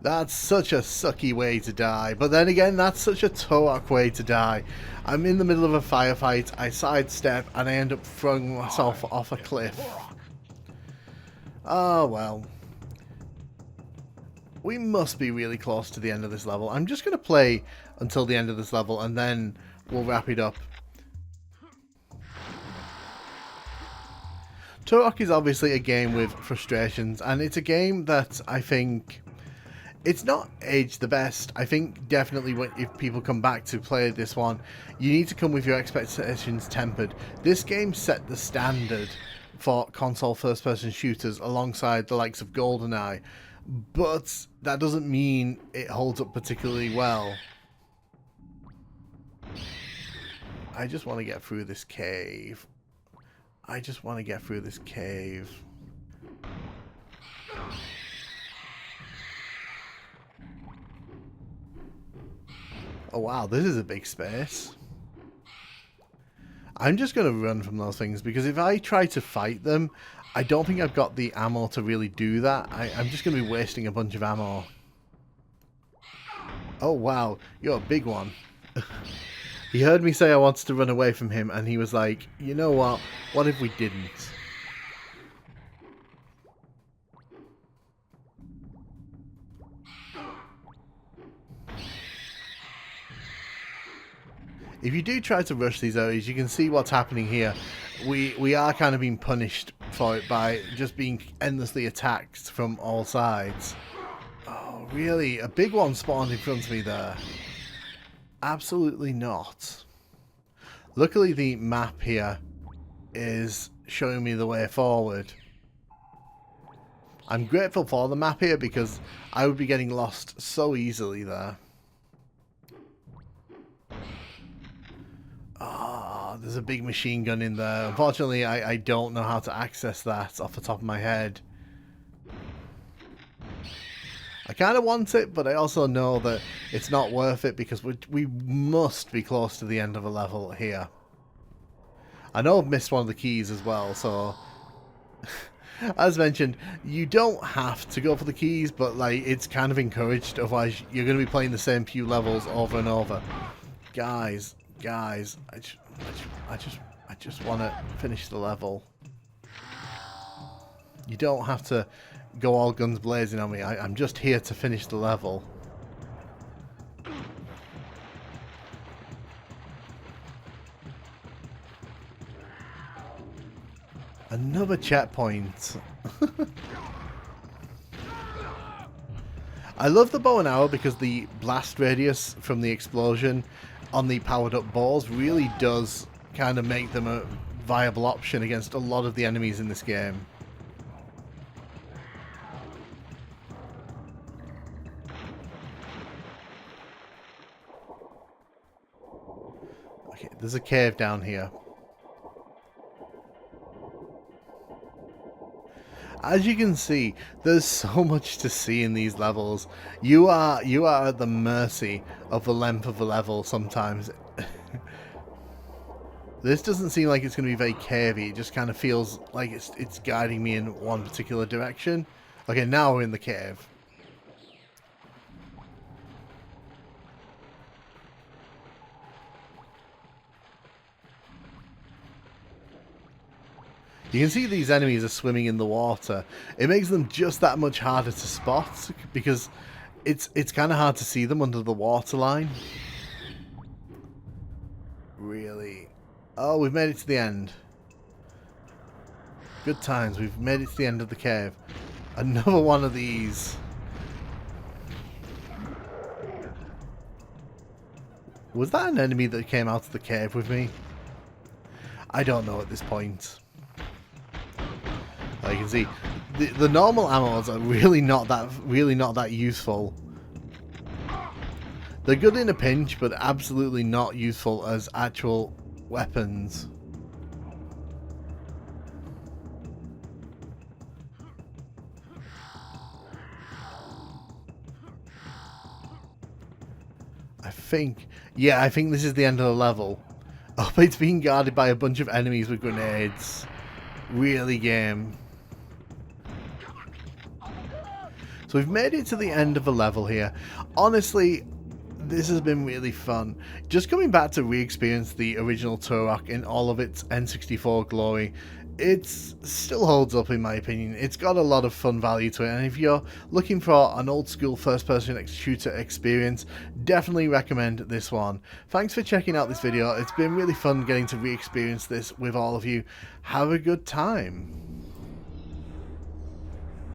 That's such a sucky way to die. But then again, that's such a Turok way to die. I'm in the middle of a firefight, I sidestep, and I end up throwing myself off a cliff. Oh well. We must be really close to the end of this level. I'm just going to play until the end of this level, and then we'll wrap it up. Turok is obviously a game with frustrations, and it's a game that I think it's not aged the best. I think definitely if people come back to play this one, you need to come with your expectations tempered. This game set the standard for console first-person shooters alongside the likes of GoldenEye, but that doesn't mean it holds up particularly well. I just want to get through this cave. I just want to get through this cave. Oh wow, this is a big space. I'm just going to run from those things, because if I try to fight them, I don't think I've got the ammo to really do that. I'm just going to be wasting a bunch of ammo. Oh wow, you're a big one. He heard me say I wanted to run away from him, and he was like, you know what if we didn't? If you do try to rush these areas, you can see what's happening here. We are kind of being punished for it by just being endlessly attacked from all sides. Oh, really? A big one spawned in front of me there. Absolutely not. Luckily, the map here is showing me the way forward. I'm grateful for the map here, because I would be getting lost so easily there. Ah, there's a big machine gun in there. Unfortunately, I don't know how to access that off the top of my head. I kind of want it, but I also know that it's not worth it, because we must be close to the end of a level here. I know I've missed one of the keys as well, so... As mentioned, you don't have to go for the keys, but like it's kind of encouraged, otherwise you're going to be playing the same few levels over and over. Guys, I just want to finish the level. You don't have to go all guns blazing on me. I'm just here to finish the level. Another checkpoint. I love the bow and arrow because the blast radius from the explosion on the powered up balls really does kind of make them a viable option against a lot of the enemies in this game. Okay, there's a cave down here. As you can see, there's so much to see in these levels. You are at the mercy of the length of the level sometimes. This doesn't seem like it's going to be very cavey. It just kind of feels like it's guiding me in one particular direction. Okay, now we're in the cave. You can see these enemies are swimming in the water. It makes them just that much harder to spot because it's kind of hard to see them under the water line. Really? Oh, we've made it to the end. Good times. We've made it to the end of the cave. Another one of these. Was that an enemy that came out of the cave with me? I don't know at this point. You can see the normal ammos are really not that useful. They're good in a pinch, but absolutely not useful as actual weapons. I think this is the end of the level. Oh, but it's being guarded by a bunch of enemies with grenades. Really game. So we've made it to the end of the level here. Honestly, this has been really fun. Just coming back to re-experience the original Turok in all of its N64 glory, it still holds up in my opinion. It's got a lot of fun value to it, and if you're looking for an old school first person shooter experience, definitely recommend this one. Thanks for checking out this video. It's been really fun getting to re-experience this with all of you. Have a good time.